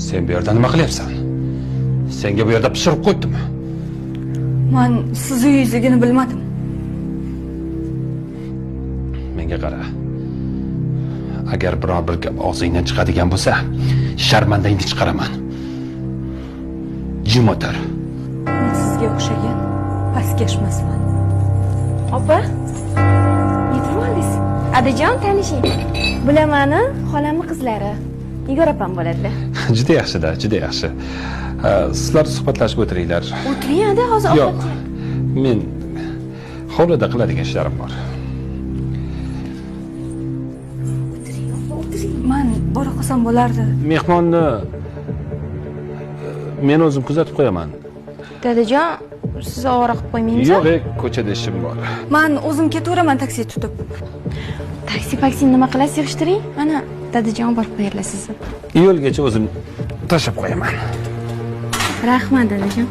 Sen bu yerda nima qilyapsan? Senga bu yerda pishirib qo'ydimmi? Men siz uyingizligini bilmadim. Menga qara. Agar biror bir gap og'zingdan chiqadigan bo'lsa, sharmandangni chiqaraman. Jim o'tir. Men sizga o'xshagan pastkashmasman. Opa, yetib oldingiz. Adajon, tanishing. Bilamani, xolamni qizlari. Igor opam bo'ladilar. Juda yaxshi-da, juda yaxshi. Sizlar suhbatlashib o'tiringlar. O'tiring, ada, hozir Yo'q. Men hovlida qiladigan ishlarim bor. Men bora qolsam bo'lardi. Mehmonni men o'zim kuzatib qo'yaman. Dadajon, siz ovora qilib qo'ymaymiz? Yo'q, ko'chada ishim bor. Men o'zim ketaveraman taksi tutib. Taksi nima qilasiz, yig'ishtiring? Mana dadajon borib qo'yarlar sizni. Yo'lgacha o'zim tashlab qo'yaman. Rahmat, dadajon.